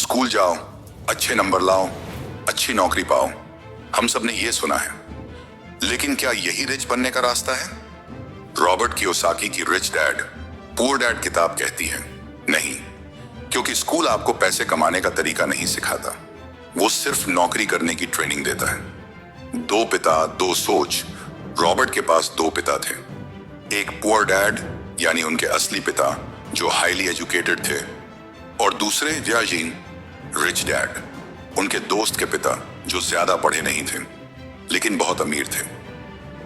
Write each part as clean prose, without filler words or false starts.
School जाओ, अच्छे number लाओ, अच्छी नौकरी पाओ। हम सब ने ये सुना है, लेकिन क्या यही रिच बनने का रास्ता है? रॉबर्ट कियोसाकी की रिच डैड पुअर डैड किताब कहती है नहीं, क्योंकि स्कूल आपको पैसे कमाने का तरीका नहीं सिखाता, वो सिर्फ नौकरी करने की ट्रेनिंग देता है। दो पिता दो सोच। रॉबर्ट के पास दो पिता थे, एक पुअर डैड यानी उनके असली पिता जो हाईली एजुकेटेड थे, और दूसरे जियाजीन रिच डैड, उनके दोस्त के पिता जो ज्यादा पढ़े नहीं थे लेकिन बहुत अमीर थे।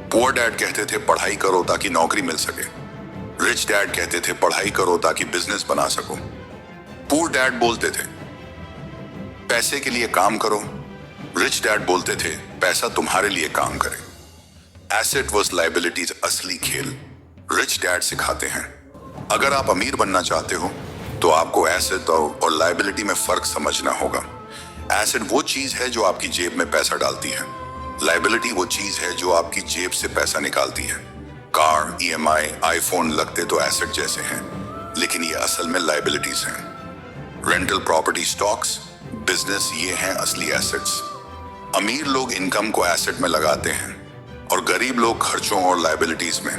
पुअर डैड कहते थे पढ़ाई करो ताकि नौकरी मिल सके, रिच डैड कहते थे पढ़ाई करो ताकि बिजनेस बना सको। पुअर डैड बोलते थे पैसे के लिए काम करो, रिच डैड बोलते थे पैसा तुम्हारे लिए काम करे। एसेट वर्स लायबिलिटीज असली खेल रिच डैड सिखाते हैं। अगर आप अमीर बनना चाहते हो तो आपको एसेट और लायबिलिटी में फर्क समझना होगा। एसेट वो चीज है जो आपकी जेब में पैसा डालती है, लायबिलिटी वो चीज है जो आपकी जेब से पैसा निकालती है। कार, ईएमआई, आईफोन लगते तो एसेट जैसे हैं, लेकिन ये असल में लायबिलिटीज हैं। रेंटल प्रॉपर्टी, स्टॉक्स, बिजनेस, ये हैं असली एसेट्स। अमीर लोग इनकम को एसेट में लगाते हैं और गरीब लोग खर्चों और लायबिलिटीज में।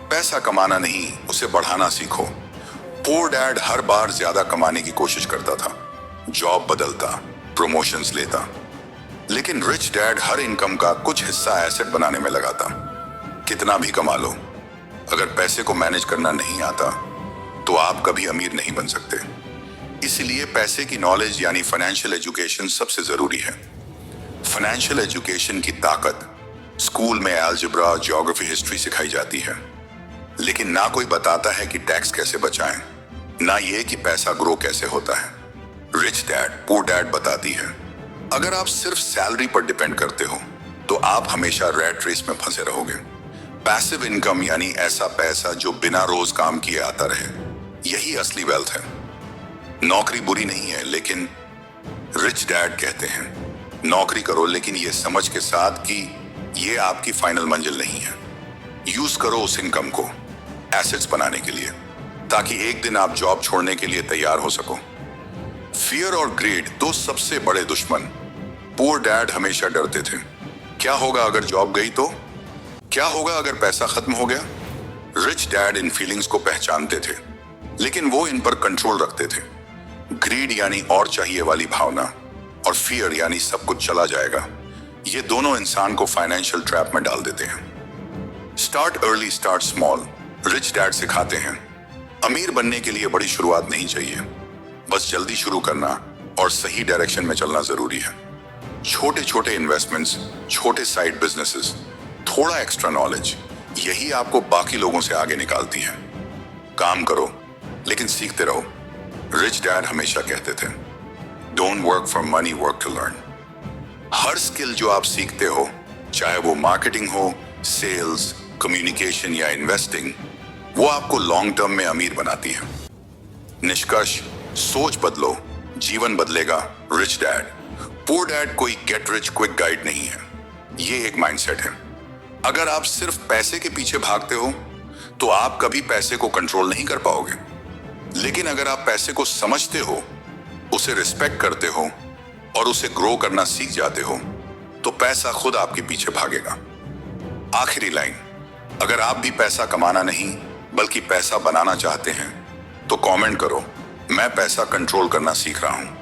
पैसा कमाना नहीं, उसे बढ़ाना सीखो। पुअर डैड हर बार ज्यादा कमाने की कोशिश करता था, जॉब बदलता, प्रमोशंस लेता, लेकिन रिच डैड हर इनकम का कुछ हिस्सा एसेट बनाने में लगाता। कितना भी कमा लो, अगर पैसे को मैनेज करना नहीं आता तो आप कभी अमीर नहीं बन सकते। इसलिए पैसे की नॉलेज यानी फाइनेंशियल एजुकेशन सबसे जरूरी है। फाइनेंशियल एजुकेशन की ताकत स्कूल में अलजेब्रा, ज्योग्राफी, हिस्ट्री सिखाई जाती है, लेकिन ना कोई बताता है कि टैक्स कैसे बचाएं, ना ये कि पैसा ग्रो कैसे होता है। रिच डैड पुअर डैड बताती है अगर आप सिर्फ सैलरी पर डिपेंड करते हो तो आप हमेशा रैट रेस में फंसे रहोगे। पैसिव इनकम यानी ऐसा पैसा जो बिना रोज काम किए आता रहे, यही असली वेल्थ है। नौकरी बुरी नहीं है, लेकिन रिच डैड कहते हैं नौकरी करो, लेकिन ये समझ के साथ कि ये आपकी फाइनल मंजिल नहीं है। यूज करो उस इनकम को एसेट्स बनाने के लिए, ताकि एक दिन आप जॉब छोड़ने के लिए तैयार हो सको। फियर और ग्रीड दो सबसे बड़े दुश्मन। पुअर डैड हमेशा डरते थे, क्या होगा अगर जॉब गई तो? क्या होगा अगर पैसा खत्म हो गया? रिच डैड इन फीलिंग्स को पहचानते थे, लेकिन वो इन पर कंट्रोल रखते थे। ग्रीड यानी और चाहिए वाली भावना, और फियर यानी सब कुछ चला जाएगा, ये दोनों इंसान को फाइनेंशियल ट्रैप में डाल देते हैं। Start early, start small. Rich dad सिखाते हैं अमीर बनने के लिए बड़ी शुरुआत नहीं चाहिए, बस जल्दी शुरू करना और सही डायरेक्शन में चलना जरूरी है। छोटे छोटे इन्वेस्टमेंट्स, छोटे साइड बिजनेसेस, थोड़ा एक्स्ट्रा नॉलेज, यही आपको बाकी लोगों से आगे निकालती है। काम करो लेकिन सीखते रहो। रिच डैड हमेशा कहते थे don't work for money, work to learn. हर स्किल जो आप सीखते हो, चाहे वो मार्केटिंग हो, सेल्स, कम्युनिकेशन या इन्वेस्टिंग, वो आपको लॉन्ग टर्म में अमीर बनाती है। निष्कर्ष, सोच बदलो, जीवन बदलेगा। रिच डैड पुअर डैड कोई गेट रिच क्विक गाइड नहीं है, ये एक माइंडसेट है। अगर आप सिर्फ पैसे के पीछे भागते हो तो आप कभी पैसे को कंट्रोल नहीं कर पाओगे, लेकिन अगर आप पैसे को समझते हो, उसे रिस्पेक्ट करते हो और उसे ग्रो करना सीख जाते हो, तो पैसा खुद आपके पीछे भागेगा। आखिरी लाइन, अगर आप भी पैसा कमाना नहीं बल्कि पैसा बनाना चाहते हैं तो कमेंट करो, मैं पैसा कंट्रोल करना सीख रहा हूं।